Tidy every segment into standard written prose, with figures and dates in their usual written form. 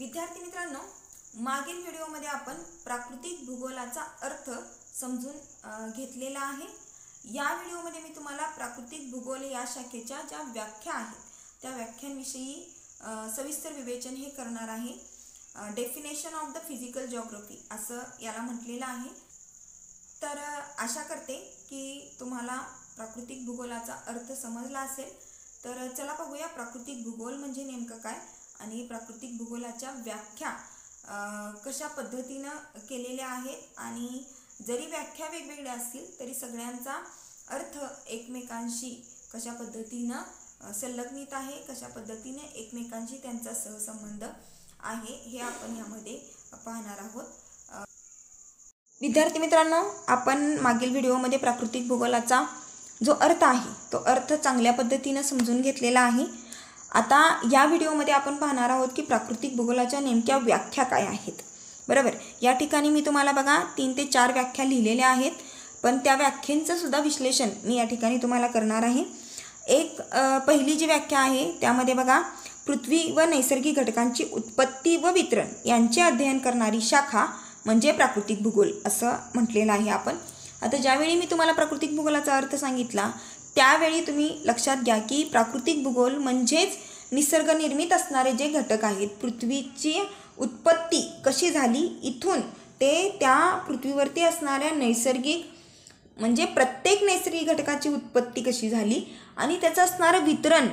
विद्यार्थी मित्रांनो, मागील व्हिडिओमध्ये आपण प्राकृतिक भूगोलाचा अर्थ समजून घेतलेला आहे। या व्हिडिओमध्ये मी तुम्हाला प्राकृतिक भूगोल या शाखेच्या ज्या व्याख्या आहेत त्या व्याख्यांविषयी सविस्तर विवेचन हे करणार आहे। Definition of the physical geography असं याला म्हटलेलं आहे। तर आशा करते की तुम्हाला प्राकृतिक भूगोलाचा अर्थ समजला असेल। तर चला पाहूया प्राकृतिक भूगोल म्हणजे नेमकं काय आणि प्राकृतिक भूगोलाच्या व्याख्या कशा पद्धतीने केलेल्या आहेत आणि जरी व्याख्या वेगवेगळ्या असतील तरी सगळ्यांचा अर्थ एकमेकांशी कशा पद्धतीने संलग्नित आहे, कशा पद्धतीने एकमेकांशी त्यांचा सहसंबंध आहे हे आपण यामध्ये पाहणार आहोत। विद्यार्थी मित्रांनो, आपण मागील व्हिडिओमध्ये प्राकृतिक भूगोलाचा जो अर्थ आहे तो अर्थ चांगल्या पद्धतीने समजून घेतलेला आहे। आता या व्हिडिओमध्ये आपण पाहणार आहोत की प्राकृतिक भूगोलाच्या नेमक्या व्याख्या काय आहेत। बरोबर, या ठिकाणी मी तुम्हाला बघा 3 ते 4 व्याख्या लिहिलेल्या आहेत, पण त्या व्याख्यांचं सुद्धा विश्लेषण मी या ठिकाणी तुम्हाला करणार आहे। एक पहिली जी व्याख्या आहे त्यामध्ये बघा, पृथ्वी व नैसर्गिक घटकांची उत्पत्ती व वितरण यांचे अध्ययन करणारी शाखा म्हणजे प्राकृतिक भूगोल असं म्हटलेलं आहे आपण। आता ज्यावेळी मी तुम्हाला प्राकृतिक भूगोलाचा अर्थ सांगितला त्यावेळी तुम्ही लक्षात घ्या की प्राकृतिक भूगोल म्हणजेच निसर्गनिर्मित असणारे जे घटक आहेत, पृथ्वीची उत्पत्ती कशी झाली इथून ते त्या पृथ्वीवरती असणाऱ्या नैसर्गिक म्हणजे प्रत्येक नैसर्गिक घटकाची उत्पत्ती कशी झाली आणि त्याचं असणारं वितरण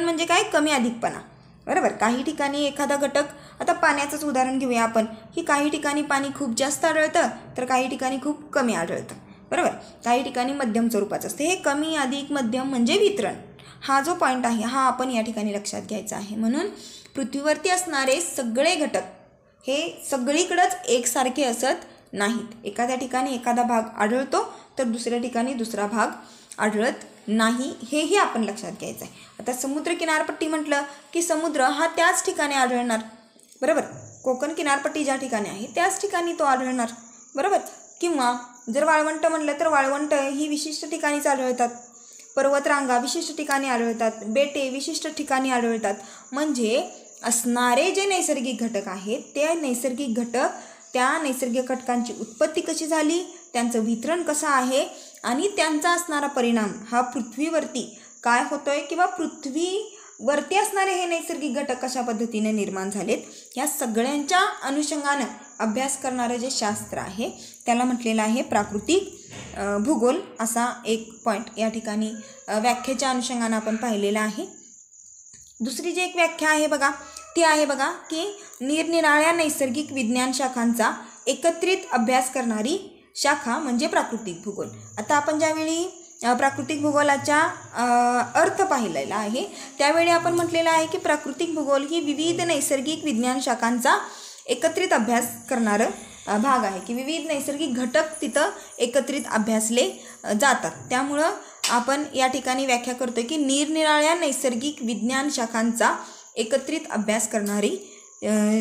म्हणजे काय, कमी अधिकपणा। बरोबर, काही ठिकाणी एखादा घटक, आता पाण्याचंच उदाहरण घेऊया आपण, की काही ठिकाणी पाणी खूप जास्त आढळतं तर काही ठिकाणी खूप कमी आढळतं। बरोबर, काही ठिकाणी मध्यम स्वरूपाचं असते। हे कमी अधिक मध्यम म्हणजे वितरण, हा जो पॉईंट आहे हा आपण या ठिकाणी लक्षात घ्यायचा आहे। म्हणून पृथ्वीवरती असणारे सगळे घटक हे सगळीकडेच एकसारखे असत नाहीत। एखाद्या ठिकाणी एखादा भाग आढळतो तर दुसऱ्या ठिकाणी दुसरा भाग आढळत नाही, हेही आपण लक्षात घ्यायचं आहे। आता समुद्र किनारपट्टी म्हटलं की समुद्र हा त्याच ठिकाणी आढळणार। बरोबर, कोकण किनारपट्टी ज्या ठिकाणी आहे त्याच ठिकाणी तो आढळणार। बरोबर, किंवा जर वाळवंट म्हटलं तर वाळवंट ही विशिष्ट ठिकाणीच आढळतात, पर्वतरांगा विशिष्ट ठिकाणी आढळतात, बेटे विशिष्ट ठिकाणी आढळतात। म्हणजे असणारे जे नैसर्गिक घटक आहेत ते नैसर्गिक घटक, त्या नैसर्गिक घटकांची उत्पत्ती कशी झाली, त्यांचं वितरण कसं आहे आणि त्यांचा असणारा परिणाम हा पृथ्वीवरती काय होतोय किंवा पृथ्वीवरती असणारे हे नैसर्गिक घटक कशा पद्धतीने निर्माण झालेत, या सगळ्यांच्या अनुषंगानं अभ्यास करणारं जे शास्त्र आहे त्याला म्हटलेलं आहे प्राकृतिक भूगोल। असा एक पॉईंट या ठिकाणी व्याख्येच्या अनुषंगानं आपण पाहिलेला आहे। दुसरी जी एक व्याख्या आहे बघा, ती आहे बघा की निरनिराळ्या नैसर्गिक विज्ञान शाखांचा एकत्रित अभ्यास करणारी शाखा म्हणजे प्राकृतिक भूगोल। आता आपण ज्यावेळी प्राकृतिक भूगोलाचा अर्थ पाहिलेला आहे त्यावेळी आपण म्हटलेलं आहे की प्राकृतिक भूगोल ही विविध नैसर्गिक विज्ञान शाखांचा एकत्रित अभ्यास करणारं भाग आहे, की विविध नैसर्गिक घटक तिथं एकत्रित अभ्यासले जातात। त्यामुळं आपण या ठिकाणी व्याख्या करतोय की निरनिराळ्या नैसर्गिक विज्ञान शाखांचा एकत्रित अभ्यास करणारी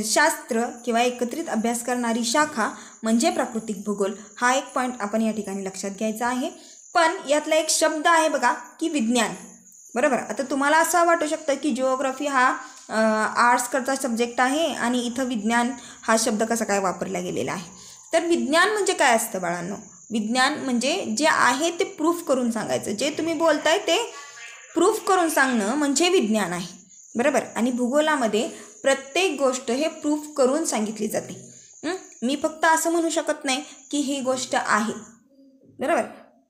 शास्त्र किंवा एकत्रित अभ्यास करणारी शाखा म्हणजे प्राकृतिक भूगोल। हा एक पॉईंट आपण या ठिकाणी लक्षात घ्यायचा आहे। पण यातला एक शब्द आहे बघा की विज्ञान। बरोबर, आता तुम्हाला असं वाटू शकतं की जिओग्राफी हा आर्ट्सकडचा सब्जेक्ट आहे आणि इथं विज्ञान हा शब्द कसा काय वापरला गेलेला आहे। तर विज्ञान म्हणजे काय असतं बाळांनो? विज्ञान म्हणजे जे आहे ते प्रूफ करून सांगायचं, जे तुम्ही बोलताय ते प्रूफ करून सांगणं म्हणजे विज्ञान आहे। बरोबर, आणि भूगोलामध्ये प्रत्येक गोष्ट हे प्रूफ करून सांगितली जाते। मी फक्त असं म्हणू शकत नाही की ही गोष्ट आहे। बरोबर,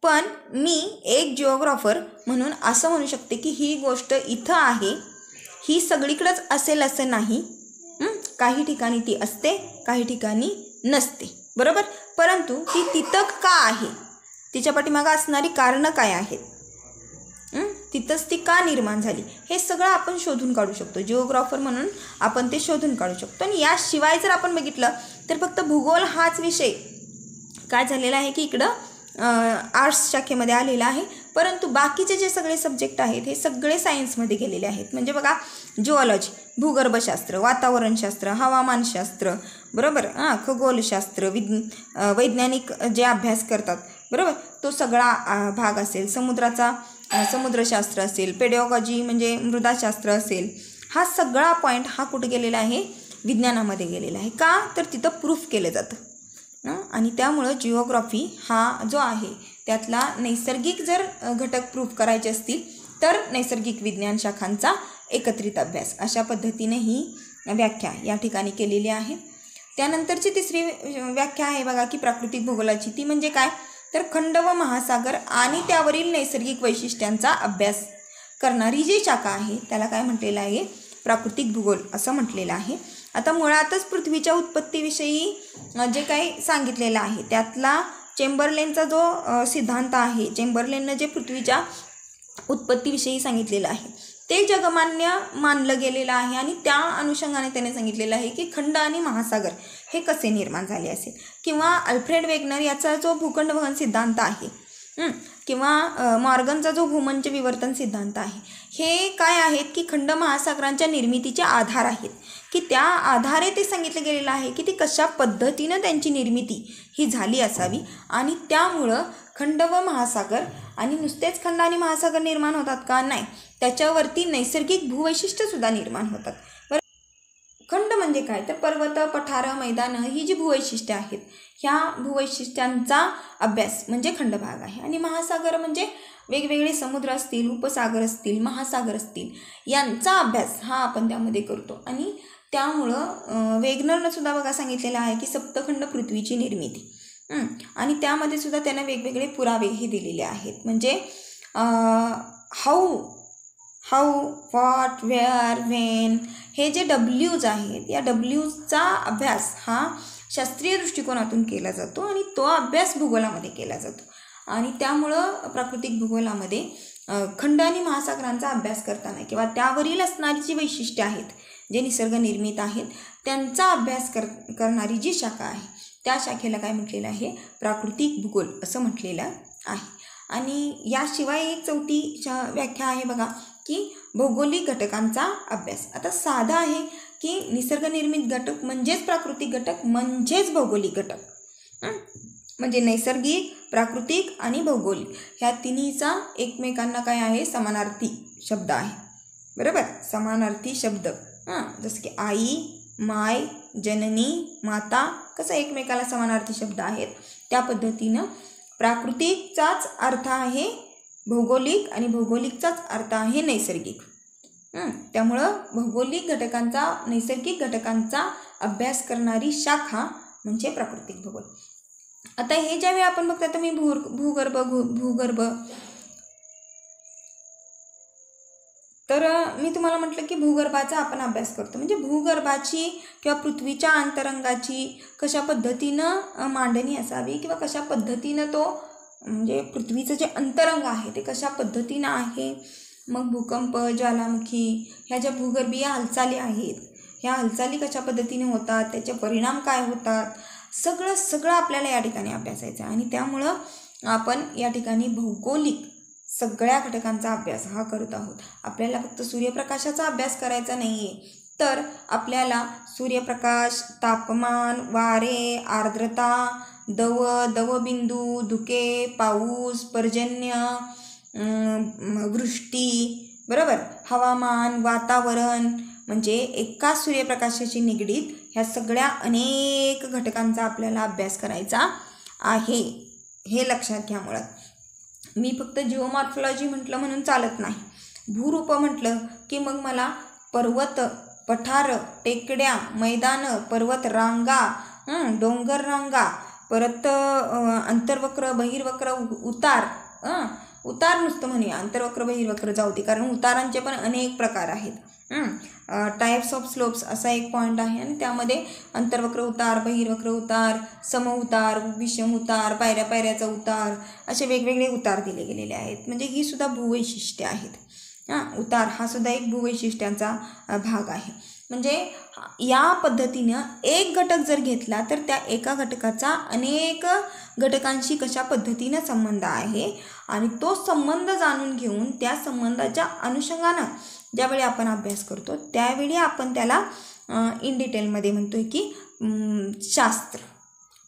पण मी एक जिओग्राफर म्हणून असं म्हणू शकते की ही गोष्ट इथं आहे, ही सगळीकडेच असेल असं नाही। काही ठिकाणी ती असते, काही ठिकाणी नसते। बरोबर, परंतु ती तिथं का आहे, तिच्या पाठीमागं असणारी कारणं काय आहेत, तिथंच ती का निर्माण झाली, हे सगळं आपण शोधून काढू शकतो। जिओग्राफर म्हणून आपण ते शोधून काढू शकतो। आणि याशिवाय जर आपण बघितलं तर फक्त भूगोल हाच विषय काय झालेला आहे की इकडं आर्ट्स शाखेमध्ये आलेला आहे, परंतु बाकीचे जे सगळे सब्जेक्ट आहेत हे सगळे सायन्समध्ये गेलेले आहेत। म्हणजे बघा, जिओलॉजी भूगर्भशास्त्र, वातावरणशास्त्र, हवामानशास्त्र, बरोबर, खगोलशास्त्र, वैज्ञानिक जे अभ्यास करतात, बरोबर, तो सगळा भाग असेल, समुद्रशास्त्र असेल, पेडॉगॉजी म्हणजे मृदाशास्त्र असेल, हा सगळा पॉईंट हा कुठे गेलेला आहे, विज्ञानामध्ये गेलेला आहे. का तर तिथं प्रूफ केलं जातं आणि त्यामुळं जिओग्राफी हा जो आहे त्यातला नैसर्गिक जर घटक प्रूफ करायचे असतील तर नैसर्गिक विज्ञान शाखांचा एकत्रित अभ्यास अशा पद्धतीने ही व्याख्या या ठिकाणी केलेली आहे. त्यानंतरची तिसरी व्याख्या आहे बघा की प्राकृतिक भूगोलाची. ती म्हणजे काय तर खंड व महासागर आणि त्यावरील नैसर्गिक वैशिष्ट्यांचा अभ्यास करणारी जी शाखा आहे त्याला काय म्हटलेलं आहे प्राकृतिक भूगोल असं म्हटलेलं आहे. आता मुळातच पृथ्वीच्या उत्पत्तीविषयी जे काही सांगितलेलं आहे त्यातला चेंबरलेनचा जो सिद्धांत आहे, चेंबरलेननं जे पृथ्वीच्या उत्पत्तीविषयी सांगितलेलं आहे ते जगमान्य मानलं गेलेलं आहे आणि त्या अनुषंगाने त्याने सांगितलेलं आहे की खंड आणि महासागर हे कसे निर्माण झाले असेल. किंवा अल्फ्रेड वेगनर याचा जो भूखंड वहन सिद्धांत आहे किंवा मॉर्गनचा जो भूमंच विवर्तन सिद्धांत आहे हे काय आहेत की खंड महासागरांच्या निर्मितीचे आधार आहेत की त्या आधारे ते सांगितलं गेलेलं आहे की ती कशा पद्धतीनं त्यांची निर्मिती ही झाली असावी आणि त्यामुळं खंड व महासागर आणि नुसतेच खंड आणि महासागर निर्माण होतात का नाही, त्याच्यावरती नैसर्गिक भूवैशिष्ट्यसुद्धा निर्माण होतात. बरं, खंड म्हणजे काय तर पर्वत, पठारं, मैदानं ही जी भूवैशिष्ट्ये आहेत ह्या भूवैशिष्ट्यांचा अभ्यास म्हणजे खंडभाग आहे. आणि महासागर म्हणजे वेगवेगळे समुद्र असतील, उपसागर असतील, महासागर असतील यांचा अभ्यास हा आपण त्यामध्ये करतो. आणि त्यामुळं वेगनरनं सुद्धा बघा सांगितलेलं आहे की सप्तखंड पृथ्वीची निर्मिती आणि त्यामध्ये सुद्धा त्यानं वेगवेगळे पुरावे हे दिलेले आहेत. म्हणजे हाऊ, व्हॉट, वेअर, व्हेन हे जे डब्ल्यूज आहेत या डब्ल्यूजचा अभ्यास हा शास्त्रीय दृष्टिकोनातून केला जातो आणि तो अभ्यास भूगोलामध्ये केला जातो. आणि त्यामुळं प्राकृतिक भूगोलामध्ये खंड आणि महासागरांचा अभ्यास करताना किंवा त्यावरील असणारी जी वैशिष्ट्ये आहेत जे निसर्ग निर्मित आहेत त्यांचा अभ्यास करणारी जी शाखा आहे त्या शाखेला काय म्हटलेलं आहे प्राकृतिक भूगोल असं म्हटलेलं आहे. आणि याशिवाय एक चौथी व्याख्या आहे बघा की भौगोलिक घटकांचा अभ्यास. आता साधा आहे की निसर्गनिर्मित घटक म्हणजेच प्राकृतिक घटक म्हणजेच भौगोलिक घटक. म्हणजे नैसर्गिक, प्राकृतिक आणि भौगोलिक ह्या तिन्हीचा एकमेकांना काय आहे समानार्थी शब्द आहे. बरोबर, समानार्थी शब्द जसं की आई, माय, जननी, माता कसं एकमेकाला समानार्थी शब्द आहेत त्या पद्धतीनं प्राकृतिकचाच अर्थ आहे भौगोलिक आणि भौगोलिकचाच अर्थ आहे नैसर्गिक. त्यामुळं भौगोलिक घटकांचा, नैसर्गिक घटकांचा अभ्यास करणारी शाखा म्हणजे प्राकृतिक भूगोल. आता हे ज्यावेळी आपण बघतो आता मी भूगर्भ तर मी तुम्हाला म्हटलं की भूगर्भाचा आपण अभ्यास करतो. म्हणजे भूगर्भाची किंवा पृथ्वीच्या अंतरंगाची कशा पद्धतीनं मांडणी असावी किंवा कशा पद्धतीनं तो म्हणजे पृथ्वीचं जे अंतरंग आहे ते कशा पद्धतीनं आहे. मग भूकंप, ज्वालामुखी ह्या ज्या भूगर्भीय हालचाली आहेत ह्या हालचाली कशा पद्धतीने होतात, त्याचे परिणाम काय होतात, सगळं आपल्याला या ठिकाणी अभ्यासायचं आहे. आणि त्यामुळं आपण या ठिकाणी भौगोलिक सगळ्या घटकांचा अभ्यास हा करत आहोत. आपल्याला फक्त सूर्यप्रकाशाचा अभ्यास करायचा नाही आहे तर आपल्याला सूर्यप्रकाश, तापमान, वारे, आर्द्रता, दवबिंदू, धुके, पाऊस, पर्जन्य, वृष्टी, बरोबर, हवामान, वातावरण म्हणजे एका सूर्यप्रकाशाशी निगडीत ह्या सगळ्या अनेक घटकांचा आपल्याला अभ्यास करायचा आहे. हे लक्षात घ्या. मुळात मी फक्त जिओमॉर्फॉलॉजी म्हटलं म्हणून चालत नाही. भूरूप म्हटलं की मग मला पर्वत, पठार, टेकड्या, मैदानं, पर्वत रांगा, डोंगर रांगा, परत अंतर्वक्र, बहिर्वक्र, उतार नुसतं म्हणूया, अंतर्वक्र बहिर्वक्र जाऊ दे कारण उतारांचे पण अनेक प्रकार आहेत. टाईप्स ऑफ स्लोप्स असा एक पॉईंट आहे आणि त्यामध्ये अंतर्वक्र उतार, बहिर्वक्र उतार, समउतार, विषम उतार, पायऱ्याचा उतार असे वेगवेगळे उतार दिले गेलेले आहेत. म्हणजे ही सुद्धा भूवैशिष्ट्ये आहेत. उतार हा सुद्धा एक भूवैशिष्ट्यांचा भाग आहे. म्हणजे या पद्धतीनं एक घटक जर घेतला तर त्या एका घटकाचा अनेक घटकांशी कशा पद्धतीनं संबंध आहे आणि तो संबंध जाणून घेऊन त्या संबंधाच्या अनुषंगानं ज्यावेळी आपण अभ्यास करतो त्यावेळी आपण त्याला इन डिटेलमध्ये म्हणतोय की शास्त्र.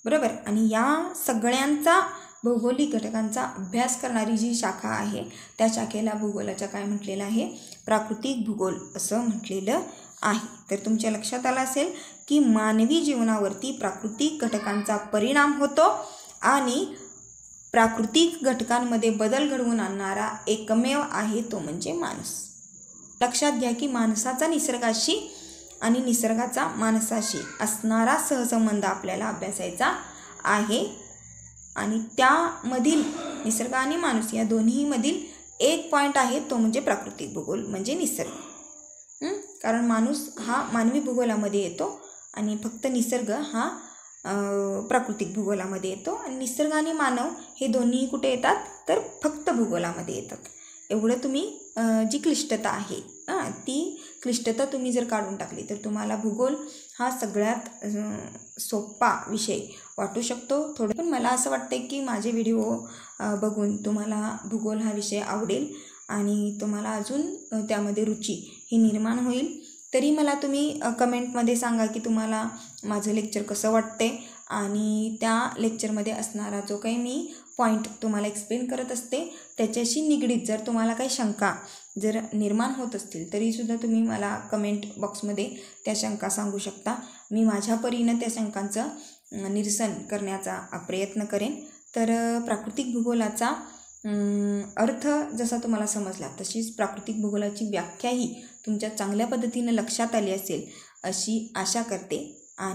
बरोबर. आणि या सगळ्यांचा भौगोलिक घटकांचा अभ्यास करणारी जी शाखा आहे त्या शाखेला भूगोलाच्या काय म्हटलेलं आहे प्राकृतिक भूगोल असं म्हटलेलं आहे. तर तुमच्या लक्षात आलं असेल की मानवी जीवनावरती प्राकृतिक घटकांचा परिणाम होतो आणि प्राकृतिक घटकांमध्ये बदल घडवून आणणारा एकमेव आहे तो म्हणजे माणूस. लक्षात घ्या की माणसाचा निसर्गाशी आणि निसर्गाचा माणसाशी असणारा सहसंबंध आपल्याला अभ्यासायचा आहे आणि त्यामधील निसर्ग आणि माणूस या दोन्हीमधील एक पॉईंट आहे तो म्हणजे प्राकृतिक भूगोल म्हणजे निसर्ग. कारण माणूस हा मानवी भूगोलामध्ये येतो आणि फक्त निसर्ग हा प्राकृतिक भूगोलामध्ये येतो आणि निसर्ग आणि मानव हे दोन्ही कुठे येतात तर फक्त भूगोलामध्ये येतात. एवढं तुम्ही जी क्लिष्टता आहे ती क्लिष्टता तुम्ही जर काढून टाकली तर तुम्हाला भूगोल हा सगळ्यात सोपा विषय वाटू शकतो थोडं. पण मला असं वाटतं की माझे व्हिडिओ बघून तुम्हाला भूगोल हा विषय आवडेल आणि तुम्हाला अजून त्यामध्ये रुची ही निर्माण होईल. तरी मला तुम्ही कमेंटमध्ये सांगा की तुम्हाला माझं लेक्चर कसं वाटते आणि त्या लेक्चरमध्ये असणारा जो काही मी पॉईंट तुम्हाला एक्सप्लेन करत असते त्याच्याशी निगडीत जर तुम्हाला काही शंका जर निर्माण होत असतील तरीसुद्धा तुम्ही मला कमेंट बॉक्समध्ये त्या शंका सांगू शकता. मी माझ्या परीनं त्या शंकांचं निरसन करण्याचा प्रयत्न करेन. तर प्राकृतिक भूगोलाचा अर्थ जसा तुम्हाला समजला तशीच प्राकृतिक भूगोलाची व्याख्याही तुमच्या चांगल्या पद्धतीनं लक्षात आली असेल अशी आशा करते आणि